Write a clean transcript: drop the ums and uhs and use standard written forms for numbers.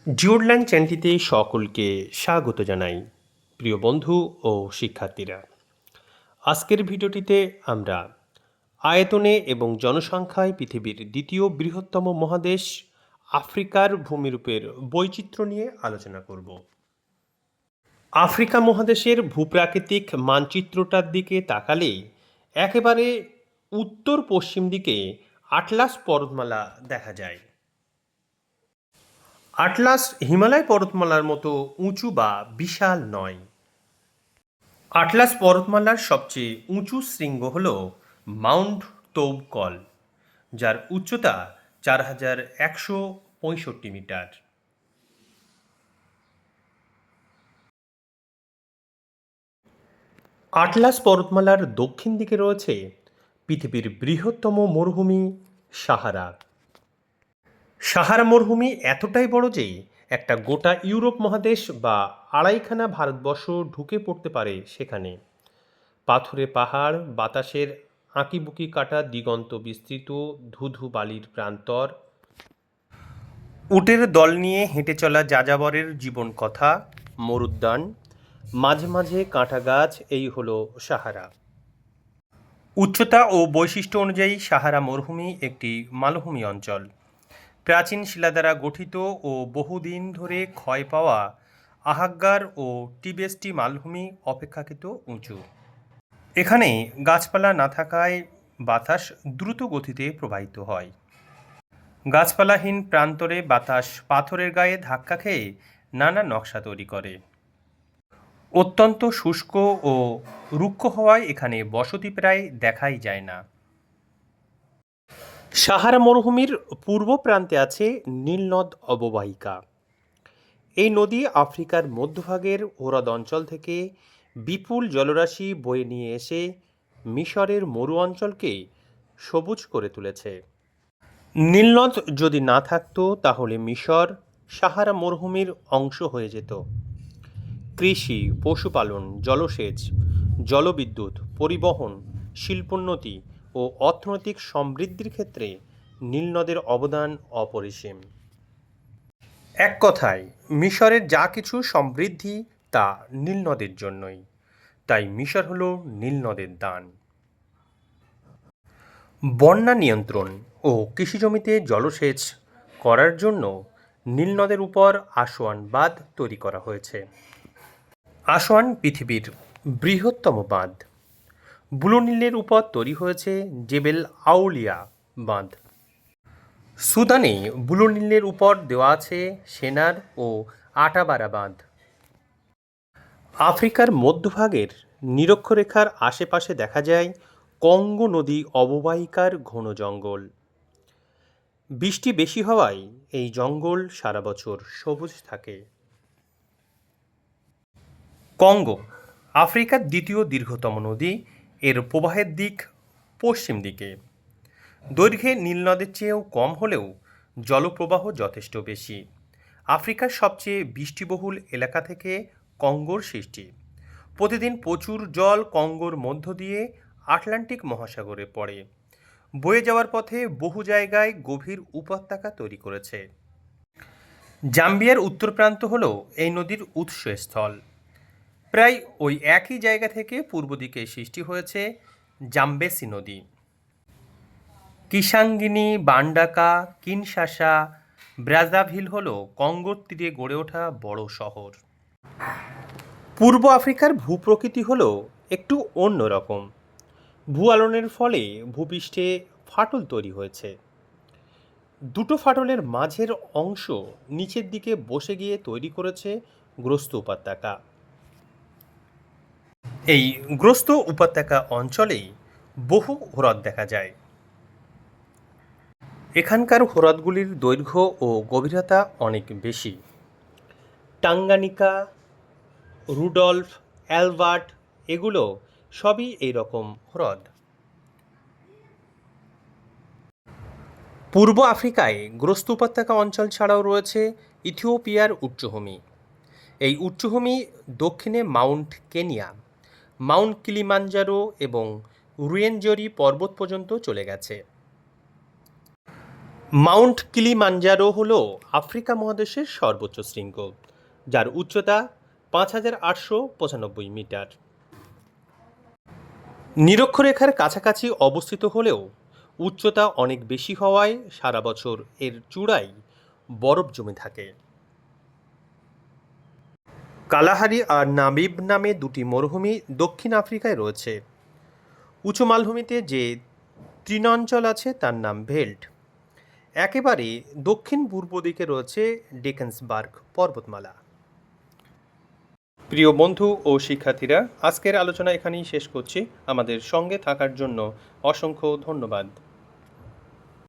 জিওরল্যান্ড চ্যানেলটিতে সকলকে স্বাগত জানাই প্রিয় বন্ধু ও শিক্ষার্থীরা। আজকের ভিডিওটিতে আমরা আয়তনে এবং জনসংখ্যায় পৃথিবীর দ্বিতীয় বৃহত্তম মহাদেশ আফ্রিকার ভূমিরূপের বৈচিত্র্য নিয়ে আলোচনা করব। আফ্রিকা মহাদেশের ভূপ্রাকৃতিক মানচিত্রটার দিকে তাকালে একেবারে উত্তর পশ্চিম দিকে আটলাস পর্বতমালা দেখা যায়। আটলাস হিমালয় পর্বতমালার মতো উঁচু বা বিশাল নয়। আটলাস পর্বতমালার সবচেয়ে উঁচু শৃঙ্গ হল মাউন্ট তৌবকল, যার উচ্চতা 4165 মিটার। আটলাস পর্বতমালার দক্ষিণ দিকে রয়েছে পৃথিবীর বৃহত্তম মরুভূমি সাহারা। সাহারা মরুভূমি এতটাই বড় যে একটা গোটা ইউরোপ মহাদেশ বা আড়াইখানা ভারতবর্ষ ঢুকে পড়তে পারে সেখানে। পাথুরে পাহাড়, বাতাসের আঁকিবুকি কাটা দিগন্ত বিস্তৃত ধুধু বালির প্রান্তর, উটের দল নিয়ে হেঁটে চলা যাযাবরের জীবন কথা, মরুদ্যান, মাঝে মাঝে কাঁটা গাছ, এই হলো সাহারা। উচ্চতা ও বৈশিষ্ট্য অনুযায়ী সাহারা মরুভূমি একটি মালভূমি অঞ্চল। প্রাচীন শিলা দ্বারা গঠিত ও বহুদিন ধরে ক্ষয় পাওয়া আহাগ্গার ও টিবেস্টি মালভূমি অপেক্ষাকৃত উঁচু। এখানে গাছপালা না থাকায় বাতাস দ্রুত গতিতে প্রবাহিত হয়। গাছপালাহীন প্রান্তরে বাতাস পাথরের গায়ে ধাক্কা খেয়ে নানা নকশা তৈরি করে। অত্যন্ত শুষ্ক ও রুক্ষ হওয়ায় এখানে বসতি প্রায় দেখাই যায় না। সাহারা মরুভূমির পূর্ব প্রান্তে আছে নীলনদ অববাহিকা। এই নদী আফ্রিকার মধ্যভাগের ওরদ অঞ্চল থেকে বিপুল জলরাশি বয়ে নিয়ে এসে মিশরের মরু অঞ্চলকে সবুজ করে তুলেছে। নীলনদ যদি না থাকতো তাহলে মিশর সাহারা মরুভূমির অংশ হয়ে যেত। কৃষি, পশুপালন, জলসেচ, জলবিদ্যুৎ, পরিবহন, শিল্পোন্নতি ও অর্থনৈতিক সমৃদ্ধির ক্ষেত্রে নীলনদের অবদান অপরিসীম। এক কথায় মিশরের যা কিছু সমৃদ্ধি তা নীলনদের জন্যই, তাই মিশর হলো নীলনদের দান। বন্যা নিয়ন্ত্রণ ও কৃষিজমিতে জলসেচ করার জন্য নীলনদের উপর আসওয়ান বাঁধ তৈরি করা হয়েছে। আসওয়ান পৃথিবীর বৃহত্তম বাঁধ। ব্লু নীলের উপর তৈরি হয়েছে জেবেল আউলিয়া বাঁধ। সুদানে ব্লু নীলের উপর দেওয়া আছে সেনার ও আটাবারা বাঁধ। আফ্রিকার মধ্যভাগের নিরক্ষরেখার আশেপাশে দেখা যায় কঙ্গো নদী অববাহিকার ঘন জঙ্গল। বৃষ্টি বেশি হওয়ায় এই জঙ্গল সারা বছর সবুজ থাকে। কঙ্গো আফ্রিকার দ্বিতীয় দীর্ঘতম নদী। এর প্রবাহের দিক পশ্চিম দিকে। দৈর্ঘ্যে নীলনদের চেয়েও কম হলেও জলপ্রবাহ যথেষ্ট বেশি। আফ্রিকার সবচেয়ে বৃষ্টিবহুল এলাকা থেকে কঙ্গোর সৃষ্টি। প্রতিদিন প্রচুর জল কঙ্গোর মধ্য দিয়ে আটলান্টিক মহাসাগরে পড়ে। বয়ে যাওয়ার পথে বহু জায়গায় গভীর উপত্যকা তৈরি করেছে। জাম্বিয়ার উত্তর প্রান্ত হল এই নদীর উৎসস্থল। প্রায় ওই একই জায়গা থেকে পূর্ব দিকে সৃষ্টি হয়েছে জাম্বেসি নদী। কিসাঙ্গিনী, বান্ডাকা, কিনশাসা, ব্রাজাভিল হল কঙ্গোর তীরে গড়ে ওঠা বড় শহর। পূর্ব আফ্রিকার ভূপ্রকৃতি হল একটু অন্যরকম। ভূ আলোড়নের ফলে ভূপৃষ্ঠে ফাটল তৈরি হয়েছে। দুটো ফাটলের মাঝের অংশ নিচের দিকে বসে গিয়ে তৈরি করেছে গ্রস্ত উপত্যকা। এই গ্রস্ত উপত্যকা অঞ্চলেই বহু হ্রদ দেখা যায়। এখানকার হ্রদগুলির দৈর্ঘ্য ও গভীরতা অনেক বেশি। টাঙ্গানিকা, রুডলফ, অ্যালবার্ট এগুলো সবই এই রকম হ্রদ। পূর্ব আফ্রিকায় গ্রস্ত উপত্যকা অঞ্চল ছাড়াও রয়েছে ইথিওপিয়ার উচ্চভূমি। এই উচ্চভূমি দক্ষিণে মাউন্ট কেনিয়া, মাউন্ট কিলিমাঞ্জারো এবং রুয়েনজরি পর্বত পর্যন্ত চলে গেছে। মাউন্ট কিলিমাঞ্জারো হল আফ্রিকা মহাদেশের সর্বোচ্চ শৃঙ্গ, যার উচ্চতা 5,895 মিটার। নিরক্ষরেখার কাছাকাছি অবস্থিত হলেও উচ্চতা অনেক বেশি হওয়ায় সারা বছর এর চূড়ায় বরফ জমে থাকে। কালাহারি আর নামিব নামে দুটি মরুভূমি দক্ষিণ আফ্রিকায় রয়েছে। উঁচু মালভূমিতে যে তৃণাঞ্চল আছে তার নাম ভেল্ট। একেবারে দক্ষিণ পূর্ব দিকে রয়েছে ডেকেন্সবার্গ পর্বতমালা। প্রিয় বন্ধু ও শিক্ষার্থীরা, আজকের আলোচনা এখানেই শেষ করছি। আমাদের সঙ্গে থাকার জন্য অসংখ্য ধন্যবাদ।